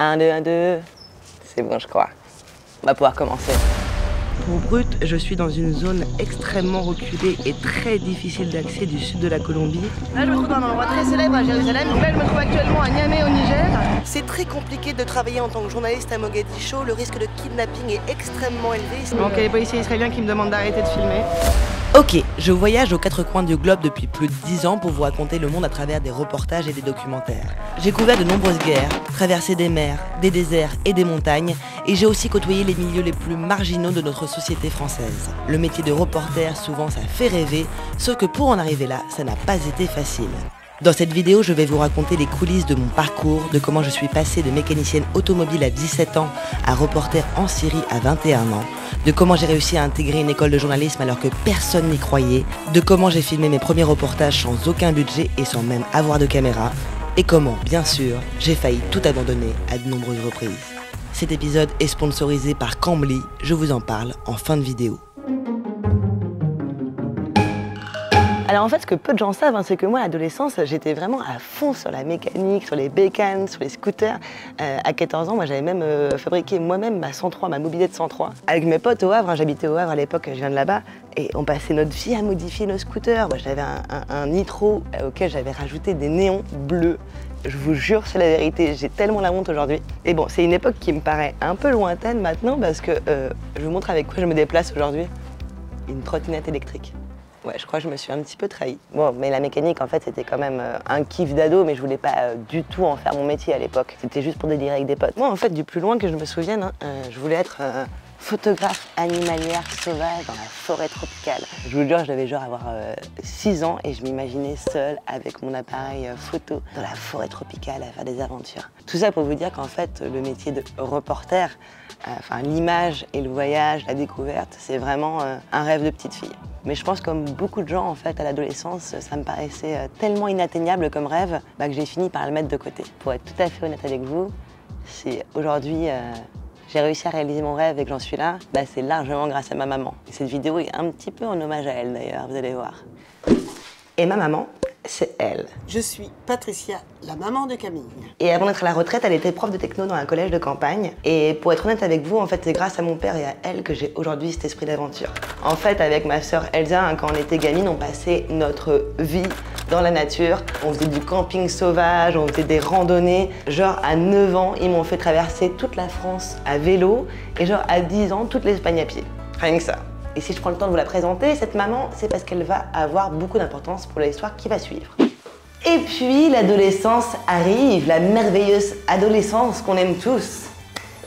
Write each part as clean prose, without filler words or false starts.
1, 2, 1, 2. C'est bon, je crois. On va pouvoir commencer. Pour Brut, je suis dans une zone extrêmement reculée et très difficile d'accès du sud de la Colombie. Là, je me trouve dans un endroit très célèbre à Jérusalem. Là, je me trouve actuellement à Niamey au Niger. C'est très compliqué de travailler en tant que journaliste à Mogadiscio. Le risque de kidnapping est extrêmement élevé. Donc, il y a les policiers israéliens qui me demandent d'arrêter de filmer. Ok, je voyage aux 4 coins du globe depuis plus de 10 ans pour vous raconter le monde à travers des reportages et des documentaires. J'ai couvert de nombreuses guerres, traversé des mers, des déserts et des montagnes, et j'ai aussi côtoyé les milieux les plus marginaux de notre société française. Le métier de reporter, souvent ça fait rêver, sauf que pour en arriver là, ça n'a pas été facile. Dans cette vidéo, je vais vous raconter les coulisses de mon parcours, de comment je suis passée de mécanicienne automobile à 17 ans à reporter en Syrie à 21 ans, de comment j'ai réussi à intégrer une école de journalisme alors que personne n'y croyait, de comment j'ai filmé mes premiers reportages sans aucun budget et sans même avoir de caméra, et comment, bien sûr, j'ai failli tout abandonner à de nombreuses reprises. Cet épisode est sponsorisé par Cambly, je vous en parle en fin de vidéo. Alors en fait, ce que peu de gens savent, c'est que moi, à l'adolescence, j'étais vraiment à fond sur la mécanique, sur les bécanes, sur les scooters. À 14 ans, moi, j'avais même fabriqué moi-même ma 103, ma mobilette 103. Avec mes potes au Havre, j'habitais au Havre à l'époque, je viens de là-bas, et on passait notre vie à modifier nos scooters. Moi, j'avais un nitro auquel j'avais rajouté des néons bleus. Je vous jure, c'est la vérité, j'ai tellement la honte aujourd'hui. Et bon, c'est une époque qui me paraît un peu lointaine maintenant parce que je vous montre avec quoi je me déplace aujourd'hui. Une trottinette électrique. Ouais, je crois que je me suis un petit peu trahie. Bon, mais la mécanique, en fait, c'était quand même un kiff d'ado, mais je voulais pas du tout en faire mon métier à l'époque. C'était juste pour délirer avec des potes. Moi, en fait, du plus loin que je me souvienne, je voulais être photographe animalière sauvage dans la forêt tropicale. Je vous le jure, je devais genre avoir 6 ans et je m'imaginais seule avec mon appareil photo dans la forêt tropicale à faire des aventures. Tout ça pour vous dire qu'en fait, le métier de reporter, enfin l'image et le voyage, la découverte, c'est vraiment un rêve de petite fille. Mais je pense comme beaucoup de gens en fait à l'adolescence, ça me paraissait tellement inatteignable comme rêve que j'ai fini par le mettre de côté. Pour être tout à fait honnête avec vous, si aujourd'hui j'ai réussi à réaliser mon rêve et que j'en suis là, c'est largement grâce à ma maman. Et cette vidéo est un petit peu en hommage à elle d'ailleurs, vous allez voir. Et ma maman, c'est elle. Je suis Patricia, la maman de Camille. Et avant d'être à la retraite, elle était prof de techno dans un collège de campagne. Et pour être honnête avec vous, en fait, c'est grâce à mon père et à elle que j'ai aujourd'hui cet esprit d'aventure. En fait, avec ma sœur Elsa, quand on était gamine, on passait notre vie dans la nature. On faisait du camping sauvage, on faisait des randonnées. Genre à 9 ans, ils m'ont fait traverser toute la France à vélo. Et genre à 10 ans, toute l'Espagne à pied. Rien que ça. Et si je prends le temps de vous la présenter, cette maman, c'est parce qu'elle va avoir beaucoup d'importance pour l'histoire qui va suivre. Et puis l'adolescence arrive, la merveilleuse adolescence qu'on aime tous.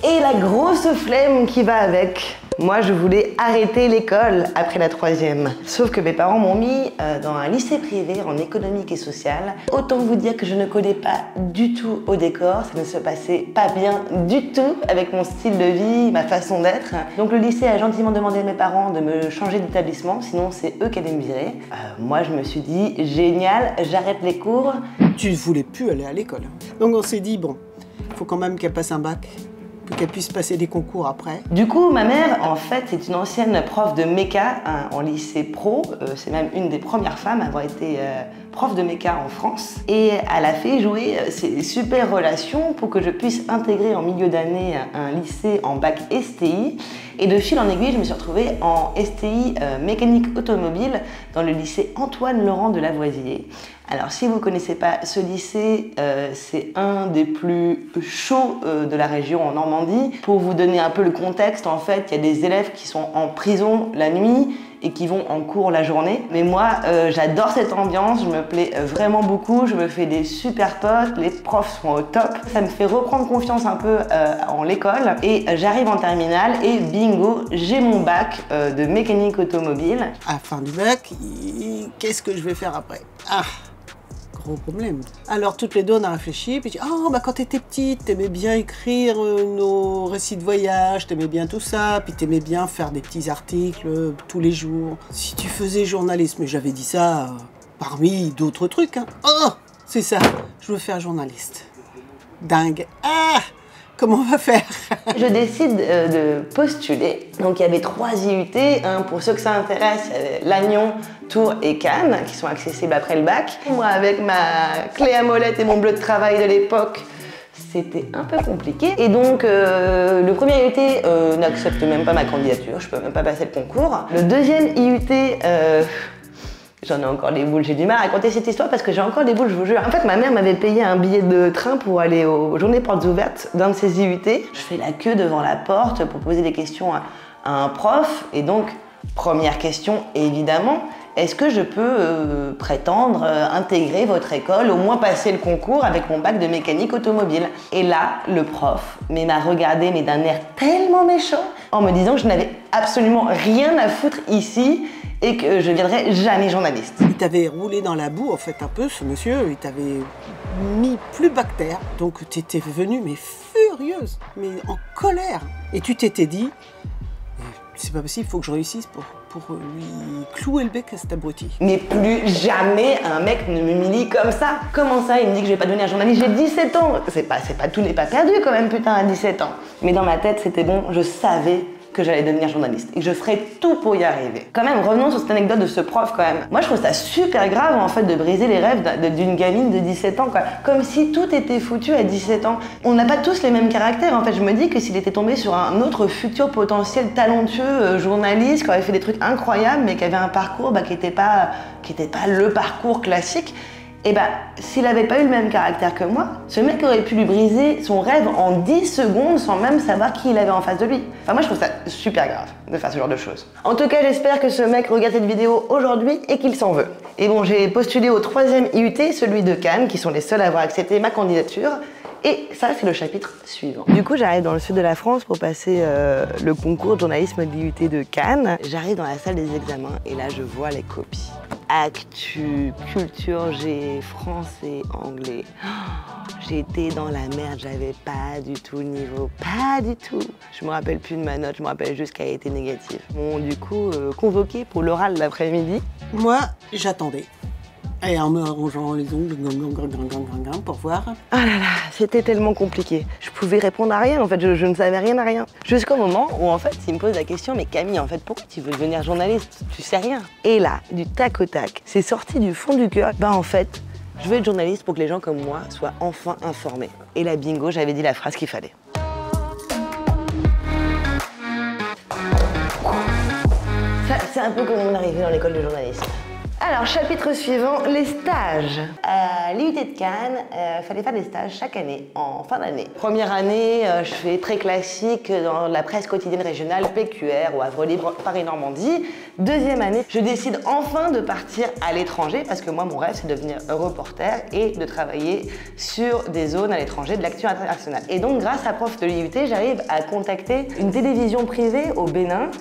Et la grosse flemme qui va avec. Moi, je voulais arrêter l'école après la 3e. Sauf que mes parents m'ont mis dans un lycée privé en économique et sociale. Autant vous dire que je ne connais pas du tout au décor. Ça ne se passait pas bien du tout avec mon style de vie, ma façon d'être. Donc le lycée a gentiment demandé à mes parents de me changer d'établissement, sinon c'est eux qui allaient me virer. Moi, je me suis dit, génial, j'arrête les cours. Tu ne voulais plus aller à l'école. Donc on s'est dit, bon, il faut quand même qu'elle passe un bac. Pour qu'elle puisse passer des concours après. Du coup, ma mère, en fait, c'est une ancienne prof de méca en lycée pro. C'est même une des premières femmes à avoir été prof de méca en France. Et elle a fait jouer ces super relations pour que je puisse intégrer en milieu d'année un lycée en bac STI. Et de fil en aiguille, je me suis retrouvée en STI mécanique automobile dans le lycée Antoine-Laurent de Lavoisier. Alors, si vous ne connaissez pas ce lycée, c'est un des plus chauds de la région en Normandie. Pour vous donner un peu le contexte, en fait, il y a des élèves qui sont en prison la nuit et qui vont en cours la journée. Mais moi, j'adore cette ambiance, je me plais vraiment beaucoup, je me fais des super potes, les profs sont au top. Ça me fait reprendre confiance un peu en l'école et j'arrive en terminale et bingo, j'ai mon bac de mécanique automobile. À la fin du bac, qu'est-ce que je vais faire après? Gros problème. Alors toutes les deux on a réfléchi, puis quand t'étais petite, t'aimais bien écrire nos récits de voyage, t'aimais bien tout ça, puis t'aimais bien faire des petits articles tous les jours. Si tu faisais journalisme, j'avais dit ça parmi d'autres trucs. C'est ça, je veux faire journaliste. Dingue. Comment on va faire? Je décide de postuler. Donc il y avait 3 IUT. Pour ceux que ça intéresse, il y avait Lannion, Tours et Cannes qui sont accessibles après le bac. Moi, avec ma clé à molette et mon bleu de travail de l'époque, c'était un peu compliqué. Et donc, le premier IUT n'accepte même pas ma candidature, je peux même pas passer le concours. Le deuxième IUT, j'en ai encore les boules, j'ai du mal à raconter cette histoire parce que j'ai encore les boules, je vous jure. En fait, ma mère m'avait payé un billet de train pour aller aux journées portes ouvertes d'un de ces IUT. Je fais la queue devant la porte pour poser des questions à un prof. Et donc, première question, évidemment, est-ce que je peux prétendre intégrer votre école, au moins passer le concours avec mon bac de mécanique automobile? Et là, le prof m'a regardé mais d'un air tellement méchant en me disant que je n'avais absolument rien à foutre ici et que je ne viendrais jamais journaliste. Il t'avait roulé dans la boue, en fait, un peu, ce monsieur. Il t'avait mis plus bactère. Donc, tu étais venue, mais furieuse, mais en colère. Et tu t'étais dit, c'est pas possible, il faut que je réussisse pour lui clouer le bec à cet abruti. Mais plus jamais un mec ne m'humilie comme ça. Comment ça, il me dit que je vais pas devenir journaliste? J'ai 17 ans. Tout n'est pas perdu quand même, putain, à 17 ans. Mais dans ma tête, c'était bon, je savais que j'allais devenir journaliste et que je ferais tout pour y arriver. Quand même, revenons sur cette anecdote de ce prof quand même. Moi, je trouve ça super grave en fait de briser les rêves d'une gamine de 17 ans quoi. Comme si tout était foutu à 17 ans. On n'a pas tous les mêmes caractères en fait. Je me dis que s'il était tombé sur un autre futur potentiel talentueux journaliste qui aurait fait des trucs incroyables mais qui avait un parcours qui était pas le parcours classique, et s'il n'avait pas eu le même caractère que moi, ce mec aurait pu lui briser son rêve en 10 secondes sans même savoir qui il avait en face de lui. Enfin, moi, je trouve ça super grave de faire ce genre de choses. En tout cas, j'espère que ce mec regarde cette vidéo aujourd'hui et qu'il s'en veut. Et bon, j'ai postulé au 3e IUT, celui de Cannes, qui sont les seuls à avoir accepté ma candidature. Et ça, c'est le chapitre suivant. Du coup, j'arrive dans le sud de la France pour passer le concours de journalisme de l'IUT de Cannes. J'arrive dans la salle des examens et là, je vois les copies. Actu, culture G, français, anglais. J'étais dans la merde, j'avais pas du tout le niveau, pas du tout. Je me rappelle plus de ma note, je me rappelle juste qu'elle était négative. Bon, du coup, convoqué pour l'oral l'après-midi. Moi, j'attendais. Et en me arrangeant les ongles, pour voir. Ah là là, c'était tellement compliqué. Je pouvais répondre à rien, en fait, je ne savais rien à rien. Jusqu'au moment où, en fait, il me pose la question, mais Camille, en fait, pourquoi tu veux devenir journaliste? Tu sais rien. Et là, du tac au tac, c'est sorti du fond du cœur. En fait, je veux être journaliste pour que les gens comme moi soient enfin informés. Et là, bingo, j'avais dit la phrase qu'il fallait. Ça, c'est un peu comme mon arrivée dans l'école de journalisme. Alors, chapitre suivant, les stages. À l'IUT de Cannes, il fallait faire des stages chaque année, en fin d'année. Première année, je fais très classique dans la presse quotidienne régionale, PQR ou Havre Libre, Paris-Normandie. Deuxième année, je décide enfin de partir à l'étranger parce que moi, mon rêve, c'est de devenir reporter et de travailler sur des zones à l'étranger de l'actu internationale. Et donc, grâce à prof de l'IUT, j'arrive à contacter une télévision privée au Bénin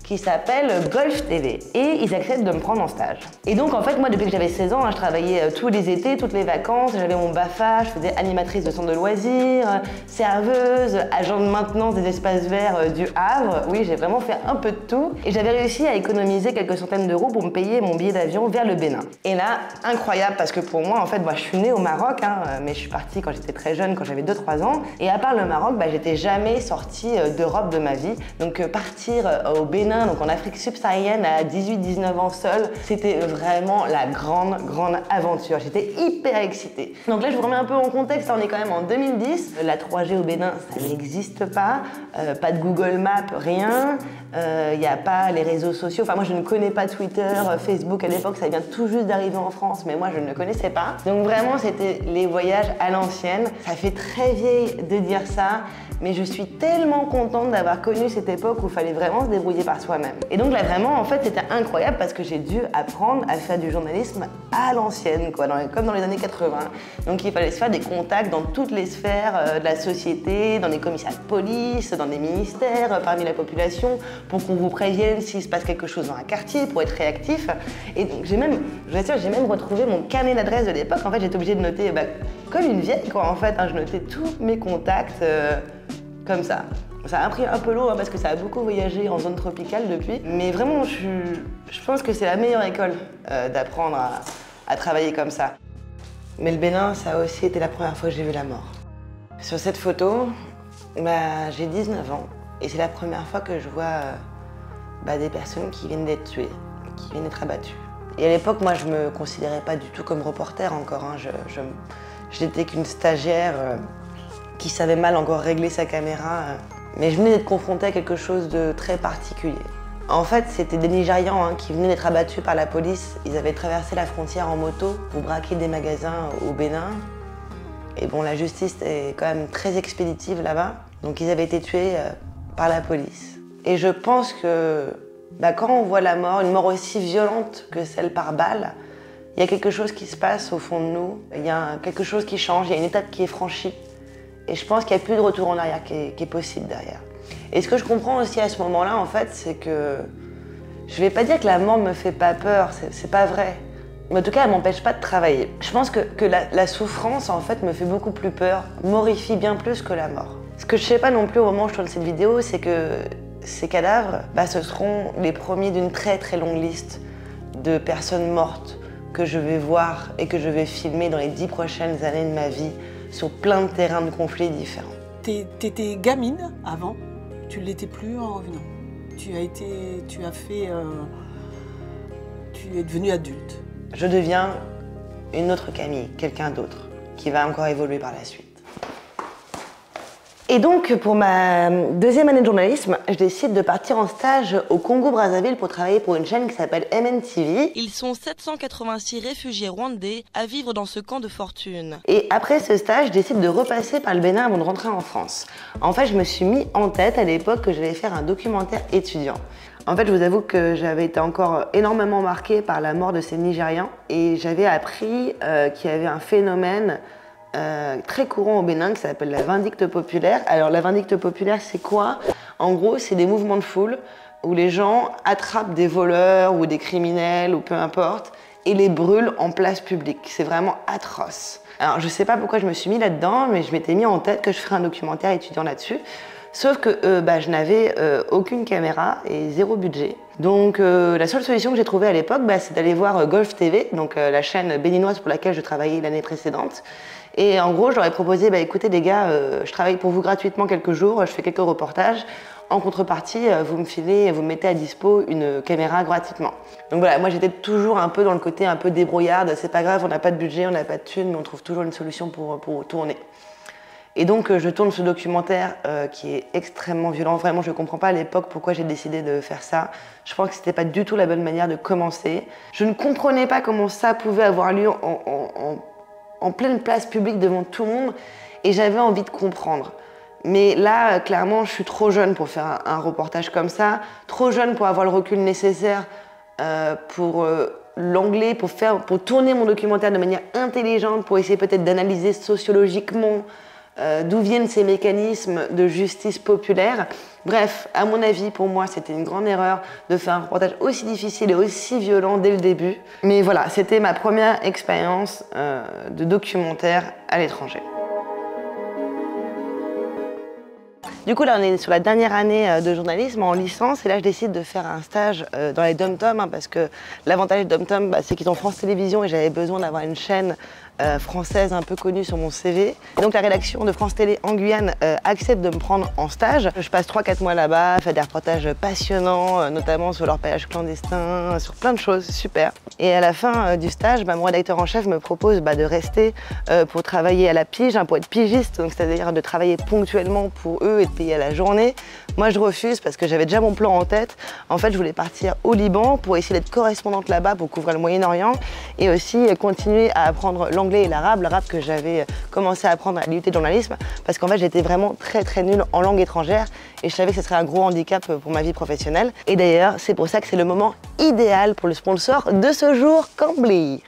qui s'appelle Golf TV et ils acceptent de me prendre en stage. Et donc en fait moi depuis que j'avais 16 ans, je travaillais tous les étés, toutes les vacances, j'avais mon BAFA, je faisais animatrice de centre de loisirs, serveuse, agent de maintenance des espaces verts du Havre. Oui, j'ai vraiment fait un peu de tout et j'avais réussi à économiser quelques centaines d'euros pour me payer mon billet d'avion vers le Bénin. Et là, incroyable parce que pour moi en fait, moi je suis née au Maroc, mais je suis partie quand j'étais très jeune, quand j'avais 2-3 ans et à part le Maroc, j'étais jamais sortie d'Europe de ma vie. Donc partir au Bénin, donc en Afrique subsaharienne à 18-19 ans seule, c'était vraiment la grande aventure. J'étais hyper excitée. Donc là, je vous remets un peu en contexte, on est quand même en 2010. La 3G au Bénin, ça n'existe pas. Pas de Google Maps, rien. Il n'y a pas les réseaux sociaux. Enfin, moi, je ne connais pas Twitter, Facebook à l'époque, ça vient tout juste d'arriver en France, mais moi, je ne le connaissais pas. Donc vraiment, c'était les voyages à l'ancienne. Ça fait très vieille de dire ça, mais je suis tellement contente d'avoir connu cette époque où il fallait vraiment se débrouiller par soi-même. Et donc là, vraiment, en fait, c'était incroyable parce que j'ai dû apprendre à faire du journalisme à l'ancienne, quoi, comme dans les années 80. Donc il fallait se faire des contacts dans toutes les sphères de la société, dans les commissariats de police, dans des ministères, parmi la population, pour qu'on vous prévienne s'il se passe quelque chose dans un quartier, pour être réactif. Et donc j'ai même retrouvé mon carnet d'adresses de l'époque. En fait, j'étais obligée de noter, comme une vieille, quoi, en fait. Je notais tous mes contacts comme ça. Ça a pris un peu l'eau parce que ça a beaucoup voyagé en zone tropicale depuis. Mais vraiment, je pense que c'est la meilleure école d'apprendre à travailler comme ça. Mais le Bénin, ça a aussi été la première fois que j'ai vu la mort. Sur cette photo, j'ai 19 ans et c'est la première fois que je vois des personnes qui viennent d'être tuées, qui viennent d'être abattues. Et à l'époque, moi, je me considérais pas du tout comme reporter encore. Je n'étais qu'une stagiaire qui savait mal encore régler sa caméra. Mais je venais d'être confrontée à quelque chose de très particulier. En fait, c'était des Nigérians qui venaient d'être abattus par la police. Ils avaient traversé la frontière en moto pour braquer des magasins au Bénin. Et bon, la justice est quand même très expéditive là-bas. Donc ils avaient été tués par la police. Et je pense que quand on voit la mort, une mort aussi violente que celle par balle, il y a quelque chose qui se passe au fond de nous. Il y a quelque chose qui change, il y a une étape qui est franchie. Et je pense qu'il n'y a plus de retour en arrière qui est possible derrière. Et ce que je comprends aussi à ce moment-là, en fait, c'est que je vais pas dire que la mort me fait pas peur, c'est pas vrai. Mais en tout cas, elle m'empêche pas de travailler. Je pense que la souffrance, en fait, me fait beaucoup plus peur, m'horrifie bien plus que la mort. Ce que je sais pas non plus au moment où je tourne cette vidéo, c'est que ces cadavres, ce seront les premiers d'une très très longue liste de personnes mortes que je vais voir et que je vais filmer dans les 10 prochaines années de ma vie sur plein de terrains de conflits différents. T'étais gamine avant, tu l'étais plus en revenant. Tu es devenue adulte. Je deviens une autre Camille, quelqu'un d'autre, qui va encore évoluer par la suite. Et donc, pour ma deuxième année de journalisme, je décide de partir en stage au Congo-Brazzaville pour travailler pour une chaîne qui s'appelle MNTV. Ils sont 786 réfugiés rwandais à vivre dans ce camp de fortune. Et après ce stage, je décide de repasser par le Bénin avant de rentrer en France. En fait, je me suis mis en tête à l'époque que j'allais faire un documentaire étudiant. En fait, je vous avoue que j'avais été encore énormément marquée par la mort de ces Nigérians et j'avais appris qu'il y avait un phénomène très courant au Bénin qui s'appelle la vindicte populaire. Alors la vindicte populaire, c'est quoi? En gros, c'est des mouvements de foule où les gens attrapent des voleurs ou des criminels ou peu importe et les brûlent en place publique. C'est vraiment atroce. Alors je sais pas pourquoi je me suis mis là-dedans, mais je m'étais mis en tête que je ferais un documentaire étudiant là-dessus. Sauf que je n'avais aucune caméra et zéro budget. Donc la seule solution que j'ai trouvée à l'époque, c'est d'aller voir Golf TV, donc la chaîne béninoise pour laquelle je travaillais l'année précédente. Et en gros, je leur ai proposé, écoutez les gars, je travaille pour vous gratuitement quelques jours, je fais quelques reportages. En contrepartie, vous me filez, vous me mettez à dispo une caméra gratuitement. Donc voilà, moi j'étais toujours un peu dans le côté un peu débrouillarde. C'est pas grave, on n'a pas de budget, on n'a pas de thunes, mais on trouve toujours une solution pour tourner. Et donc je tourne ce documentaire qui est extrêmement violent. Vraiment, je ne comprends pas à l'époque pourquoi j'ai décidé de faire ça. Je pense que c'était pas du tout la bonne manière de commencer. Je ne comprenais pas comment ça pouvait avoir lieu en pleine place publique devant tout le monde et j'avais envie de comprendre. Mais là, clairement, je suis trop jeune pour faire un reportage comme ça, trop jeune pour avoir le recul nécessaire pour l'anglais, pour tourner mon documentaire de manière intelligente, pour essayer peut-être d'analyser sociologiquement d'où viennent ces mécanismes de justice populaire. Bref, à mon avis, pour moi, c'était une grande erreur de faire un reportage aussi difficile et aussi violent dès le début. Mais voilà, c'était ma première expérience de documentaire à l'étranger. Du coup, là, on est sur la dernière année de journalisme en licence et là, je décide de faire un stage dans les dom-tom parce que l'avantage des dom-tom, c'est qu'ils ont France Télévisions et j'avais besoin d'avoir une chaîne française un peu connue sur mon CV. Et donc, la rédaction de France Télé en Guyane accepte de me prendre en stage. Je passe 3-4 mois là-bas, fais des reportages passionnants, notamment sur leur péage clandestin, sur plein de choses, super. Et à la fin du stage, mon rédacteur en chef me propose de rester pour travailler à la pige, pour être pigiste, c'est-à-dire de travailler ponctuellement pour eux et de payer à la journée. Moi, je refuse parce que j'avais déjà mon plan en tête. En fait, je voulais partir au Liban pour essayer d'être correspondante là-bas pour couvrir le Moyen-Orient et aussi continuer à apprendre l'anglais et l'arabe que j'avais commencé à apprendre à l'IUT de journalisme parce qu'en fait, j'étais vraiment très nulle en langue étrangère et je savais que ce serait un gros handicap pour ma vie professionnelle. Et d'ailleurs, c'est pour ça que c'est le moment idéal pour le sponsor de ce jour, Cambly.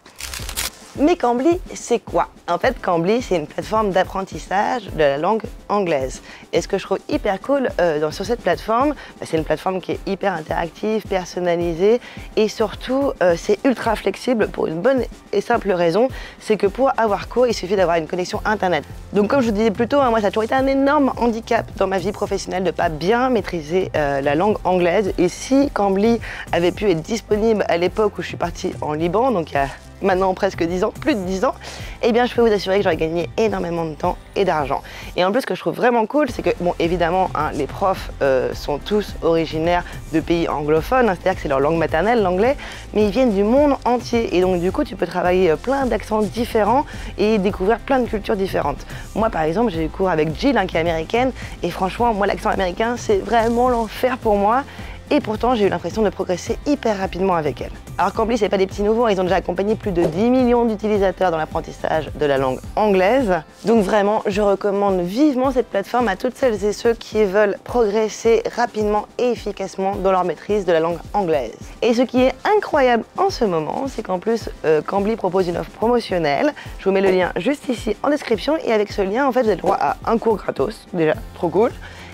Mais Cambly, c'est quoi? En fait, Cambly, c'est une plateforme d'apprentissage de la langue anglaise. Et ce que je trouve hyper cool sur cette plateforme, c'est une plateforme qui est hyper interactive, personnalisée et surtout, c'est ultra flexible pour une bonne et simple raison, c'est que pour avoir cours, il suffit d'avoir une connexion Internet. Donc comme je vous disais plus tôt, moi ça a toujours été un énorme handicap dans ma vie professionnelle de ne pas bien maîtriser la langue anglaise. Et si Cambly avait pu être disponible à l'époque où je suis partie en Liban, donc il y a maintenant presque 10 ans, plus de 10 ans, eh bien je peux vous assurer que j'aurais gagné énormément de temps et d'argent. Et en plus, ce que je trouve vraiment cool, c'est que, bon, évidemment, hein, les profs sont tous originaires de pays anglophones, hein, c'est-à-dire que c'est leur langue maternelle, l'anglais, mais ils viennent du monde entier. Et donc, du coup, tu peux travailler plein d'accents différents et découvrir plein de cultures différentes. Moi, par exemple, j'ai eu cours avec Jill, hein, qui est américaine, et franchement, moi, l'accent américain, c'est vraiment l'enfer pour moi. Et pourtant, j'ai eu l'impression de progresser hyper rapidement avec elle. Alors Cambly, c'est pas des petits nouveaux, ils ont déjà accompagné plus de 10 millions d'utilisateurs dans l'apprentissage de la langue anglaise. Donc vraiment, je recommande vivement cette plateforme à toutes celles et ceux qui veulent progresser rapidement et efficacement dans leur maîtrise de la langue anglaise. Et ce qui est incroyable en ce moment, c'est qu'en plus, Cambly propose une offre promotionnelle. Je vous mets le lien juste ici en description, et avec ce lien, en fait, vous avez le droit à un cours gratos, déjà trop cool.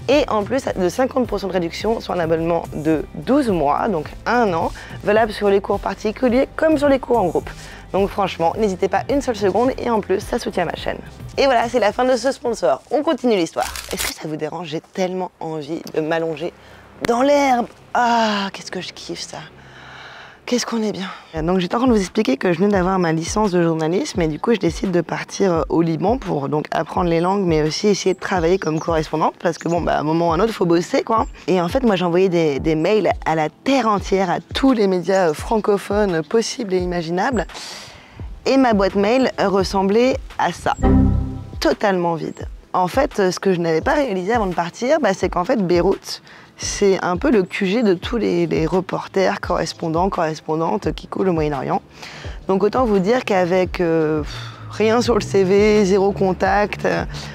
Et en plus de 50% de réduction sur un abonnement de 12 mois, donc 1 an, valable sur les cours particuliers comme sur les cours en groupe. Donc franchement, n'hésitez pas une seule seconde, et en plus, ça soutient ma chaîne. Et voilà, c'est la fin de ce sponsor. On continue l'histoire. Est-ce que ça vous dérange? J'ai tellement envie de m'allonger dans l'herbe. Ah, qu'est-ce que je kiffe ça. Qu'est-ce qu'on est bien. Donc j'étais en train de vous expliquer que je venais d'avoir ma licence de journalisme, et du coup je décide de partir au Liban pour donc apprendre les langues, mais aussi essayer de travailler comme correspondante, parce que bon, bah, à un moment ou à un autre, il faut bosser, quoi. Et en fait, moi j'ai envoyé des mails à la terre entière, à tous les médias francophones possibles et imaginables. Et ma boîte mail ressemblait à ça, totalement vide. En fait, ce que je n'avais pas réalisé avant de partir, bah, c'est qu'en fait, Beyrouth, c'est un peu le QG de tous les reporters, correspondants, correspondantes qui coulent au Moyen-Orient. Donc autant vous dire qu'avec rien sur le CV, zéro contact,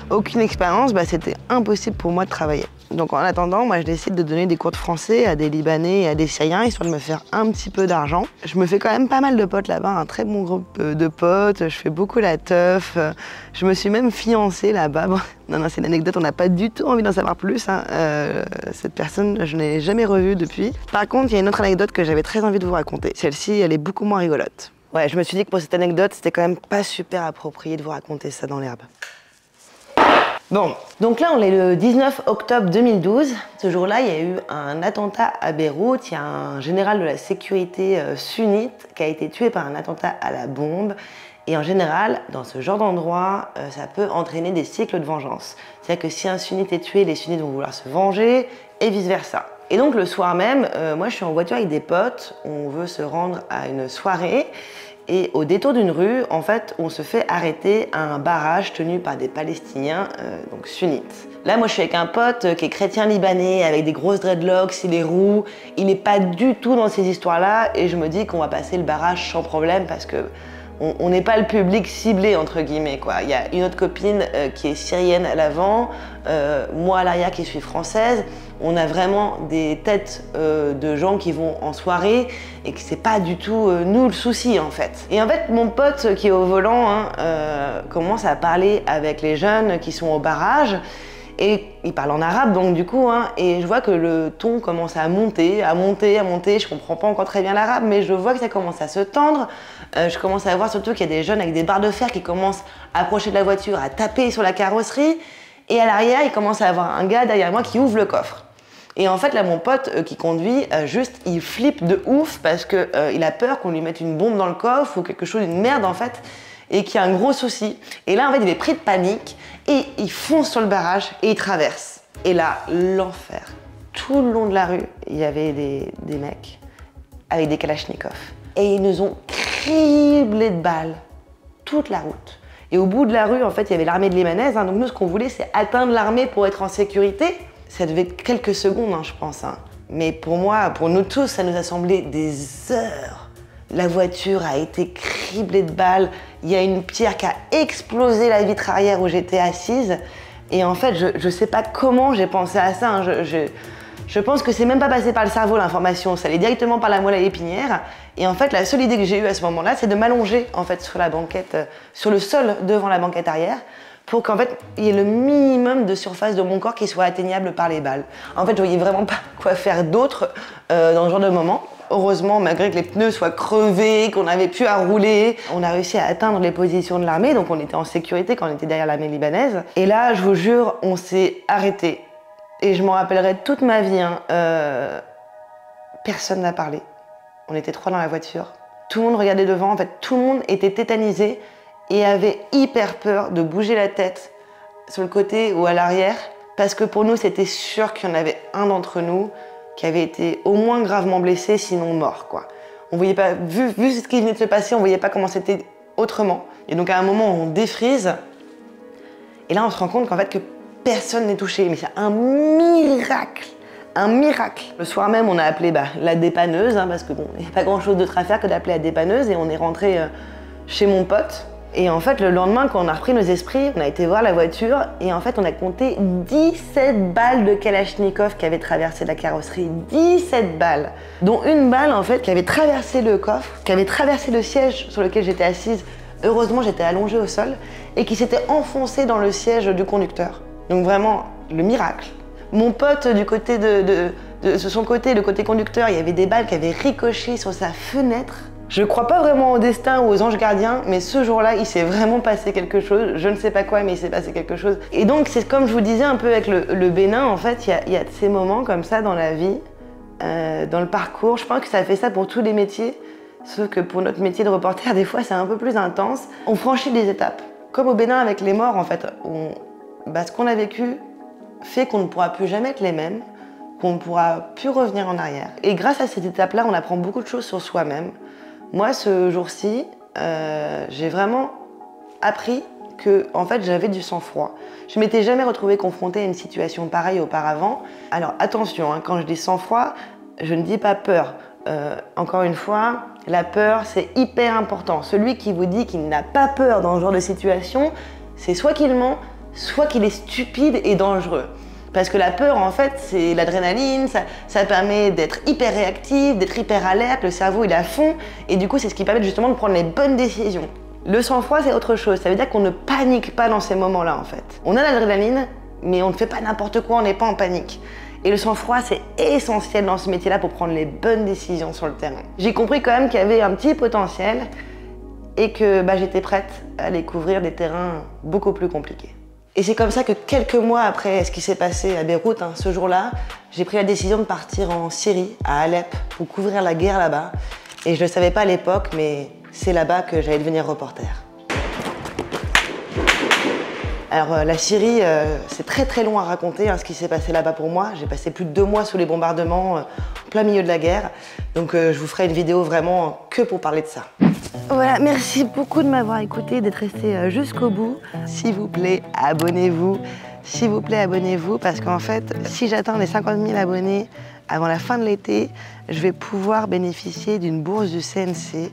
aucune expérience, bah, c'était impossible pour moi de travailler. Donc en attendant, moi je décide de donner des cours de français à des Libanais et à des Syriens, histoire de me faire un petit peu d'argent. Je me fais quand même pas mal de potes là-bas, un très bon groupe de potes, je fais beaucoup la teuf, je me suis même fiancée là-bas. Bon, non, c'est une anecdote, on n'a pas du tout envie d'en savoir plus, hein. Cette personne, je ne l'ai jamais revue depuis. Par contre, il y a une autre anecdote que j'avais très envie de vous raconter. Celle-ci, elle est beaucoup moins rigolote. Ouais, je me suis dit que pour cette anecdote, c'était quand même pas super approprié de vous raconter ça dans l'herbe. Bon, donc là on est le 19 octobre 2012. Ce jour-là, il y a eu un attentat à Beyrouth. Il y a un général de la sécurité sunnite qui a été tué par un attentat à la bombe. Et en général, dans ce genre d'endroit, ça peut entraîner des cycles de vengeance. C'est-à-dire que si un sunnite est tué, les sunnites vont vouloir se venger et vice-versa. Et donc le soir même, moi je suis en voiture avec des potes, on veut se rendre à une soirée. Et au détour d'une rue, en fait, on se fait arrêter à un barrage tenu par des Palestiniens, donc sunnites. Là, moi, je suis avec un pote qui est chrétien libanais, avec des grosses dreadlocks, il est roux. Il n'est pas du tout dans ces histoires-là, et je me dis qu'on va passer le barrage sans problème, parce que on n'est pas le public ciblé, entre guillemets, quoi. Il y a une autre copine qui est syrienne à l'avant, moi à l'arrière qui suis française. On a vraiment des têtes de gens qui vont en soirée et que c'est pas du tout nous le souci, en fait. Et en fait, mon pote qui est au volant, hein, commence à parler avec les jeunes qui sont au barrage. Et il parle en arabe, donc du coup, hein, et je vois que le ton commence à monter, à monter, à monter. Je comprends pas encore très bien l'arabe, mais je vois que ça commence à se tendre. Je commence à voir surtout qu'il y a des jeunes avec des barres de fer qui commencent à approcher de la voiture, à taper sur la carrosserie. Et à l'arrière, il commence à avoir un gars derrière moi qui ouvre le coffre. Et en fait, là, mon pote qui conduit, juste, il flippe de ouf parce qu'il a peur qu'on lui mette une bombe dans le coffre ou quelque chose, une merde, en fait, et qu'il y a un gros souci. Et là, en fait, il est pris de panique et il fonce sur le barrage et il traverse. Et là, l'enfer. Tout le long de la rue, il y avait des mecs avec des kalachnikovs. Et ils nous ont criblés de balles toute la route. Et au bout de la rue, en fait, il y avait l'armée de libanaise. Hein, donc nous, ce qu'on voulait, c'est atteindre l'armée pour être en sécurité. Ça devait être quelques secondes, hein, je pense. Hein. Mais pour moi, pour nous tous, ça nous a semblé des heures. La voiture a été criblée de balles. Il y a une pierre qui a explosé la vitre arrière où j'étais assise. Et en fait, je sais pas comment j'ai pensé à ça. Hein. Je pense que c'est même pas passé par le cerveau, l'information. Ça allait directement par la moelle épinière. Et en fait, la seule idée que j'ai eue à ce moment-là, c'est de m'allonger en fait sur la banquette, sur le sol devant la banquette arrière, pour qu'en fait, il y ait le minimum de surface de mon corps qui soit atteignable par les balles. En fait, je voyais vraiment pas quoi faire d'autre dans ce genre de moment. Heureusement, malgré que les pneus soient crevés, qu'on n'avait plus à rouler, on a réussi à atteindre les positions de l'armée, donc on était en sécurité quand on était derrière l'armée libanaise. Et là, je vous jure, on s'est arrêté. Et je m'en rappellerai toute ma vie. Hein. Personne n'a parlé. On était 3 dans la voiture. Tout le monde regardait devant, en fait, tout le monde était tétanisé et avait hyper peur de bouger la tête sur le côté ou à l'arrière, parce que pour nous, c'était sûr qu'il y en avait un d'entre nous qui avait été au moins gravement blessé, sinon mort, quoi. On voyait pas, vu ce qui venait de se passer, on voyait pas comment c'était autrement. Et donc à un moment, on défrise, et là, on se rend compte qu'en fait, que personne n'est touché. Mais c'est un miracle. Un miracle. Le soir même, on a appelé la dépanneuse, parce que bon, il n'y a pas grand-chose d'autre à faire que d'appeler la dépanneuse, et on est rentré chez mon pote. Et en fait, le lendemain, quand on a repris nos esprits, on a été voir la voiture, et en fait, on a compté 17 balles de Kalachnikov qui avaient traversé la carrosserie. 17 balles. Dont une balle, en fait, qui avait traversé le coffre, qui avait traversé le siège sur lequel j'étais assise. Heureusement, j'étais allongée au sol, et qui s'était enfoncée dans le siège du conducteur. Donc vraiment, le miracle. Mon pote, du côté de son côté, le côté conducteur, il y avait des balles qui avaient ricoché sur sa fenêtre. Je crois pas vraiment au destin ou aux anges gardiens, mais ce jour-là, il s'est vraiment passé quelque chose. Je ne sais pas quoi, mais il s'est passé quelque chose. Et donc, c'est comme je vous disais un peu avec le Bénin, en fait, il y a ces moments comme ça dans la vie, dans le parcours. Je pense que ça fait ça pour tous les métiers, sauf que pour notre métier de reporter, des fois, c'est un peu plus intense. On franchit des étapes. Comme au Bénin avec les morts, en fait, ce qu'on a vécu fait qu'on ne pourra plus jamais être les mêmes, qu'on ne pourra plus revenir en arrière. Et grâce à cette étape-là, on apprend beaucoup de choses sur soi-même. Moi, ce jour-ci, j'ai vraiment appris que, en fait, j'avais du sang-froid. Je m'étais jamais retrouvée confrontée à une situation pareille auparavant. Alors attention, quand je dis sang-froid, je ne dis pas peur. Encore une fois, la peur, c'est hyper important. Celui qui vous dit qu'il n'a pas peur dans ce genre de situation, c'est soit qu'il ment, soit qu'il est stupide et dangereux. Parce que la peur, en fait, c'est l'adrénaline, ça permet d'être hyper réactif, d'être hyper alerte, le cerveau il est à fond, et du coup c'est ce qui permet justement de prendre les bonnes décisions. Le sang-froid, c'est autre chose, ça veut dire qu'on ne panique pas dans ces moments-là, en fait. On a l'adrénaline, mais on ne fait pas n'importe quoi, on n'est pas en panique. Et le sang-froid, c'est essentiel dans ce métier-là pour prendre les bonnes décisions sur le terrain. J'ai compris quand même qu'il y avait un petit potentiel, et que j'étais prête à aller couvrir des terrains beaucoup plus compliqués. Et c'est comme ça que quelques mois après ce qui s'est passé à Beyrouth, ce jour-là, j'ai pris la décision de partir en Syrie, à Alep, pour couvrir la guerre là-bas. Et je ne le savais pas à l'époque, mais c'est là-bas que j'allais devenir reporter. Alors la Syrie, c'est très long à raconter ce qui s'est passé là-bas pour moi. J'ai passé plus de 2 mois sous les bombardements, en plein milieu de la guerre. Donc je vous ferai une vidéo vraiment que pour parler de ça. Voilà, merci beaucoup de m'avoir écouté, d'être resté jusqu'au bout. S'il vous plaît, abonnez-vous. S'il vous plaît, abonnez-vous, parce qu'en fait, si j'atteins les 50 000 abonnés avant la fin de l'été, je vais pouvoir bénéficier d'une bourse du CNC.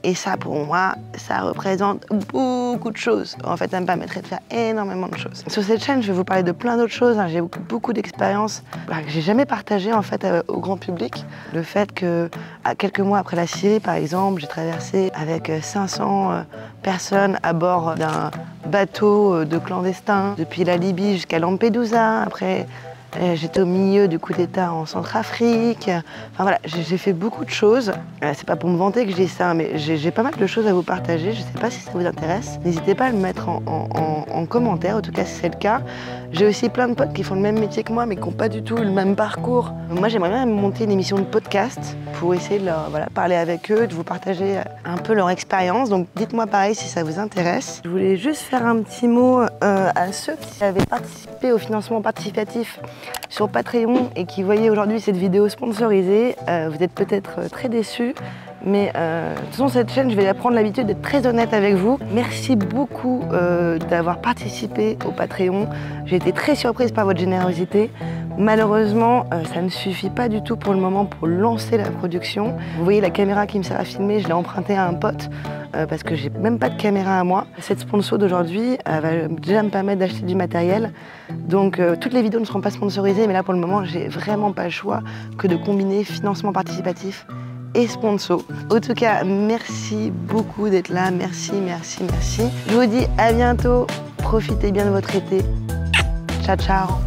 Et ça, pour moi, ça représente beaucoup de choses. En fait, ça me permettrait de faire énormément de choses. Sur cette chaîne, je vais vous parler de plein d'autres choses. J'ai beaucoup d'expériences que j'ai jamais partagées en fait au grand public. Le fait que, quelques mois après la Syrie, par exemple, j'ai traversé avec 500 personnes à bord d'un bateau de clandestins depuis la Libye jusqu'à Lampedusa. Après, j'étais au milieu du coup d'État en Centrafrique. Enfin voilà, j'ai fait beaucoup de choses. C'est pas pour me vanter que je dis ça, mais j'ai pas mal de choses à vous partager. Je sais pas si ça vous intéresse. N'hésitez pas à le mettre en commentaire, en tout cas si c'est le cas. J'ai aussi plein de potes qui font le même métier que moi, mais qui n'ont pas du tout le même parcours. Moi, j'aimerais bien monter une émission de podcast pour essayer de leur parler avec eux, de vous partager un peu leur expérience. Donc dites-moi pareil si ça vous intéresse. Je voulais juste faire un petit mot à ceux qui avaient participé au financement participatif sur Patreon et qui voyaient aujourd'hui cette vidéo sponsorisée. Vous êtes peut-être très déçus, mais de toute façon cette chaîne, je vais prendre l'habitude d'être très honnête avec vous. Merci beaucoup d'avoir participé au Patreon. J'ai été très surprise par votre générosité. Malheureusement, ça ne suffit pas du tout pour le moment pour lancer la production. Vous voyez la caméra qui me sert à filmer, je l'ai empruntée à un pote parce que j'ai même pas de caméra à moi. Cette sponsor d'aujourd'hui va déjà me permettre d'acheter du matériel. Donc toutes les vidéos ne seront pas sponsorisées, mais là pour le moment, j'ai vraiment pas le choix que de combiner financement participatif et sponsor. En tout cas, merci beaucoup d'être là. Merci. Je vous dis à bientôt. Profitez bien de votre été. Ciao.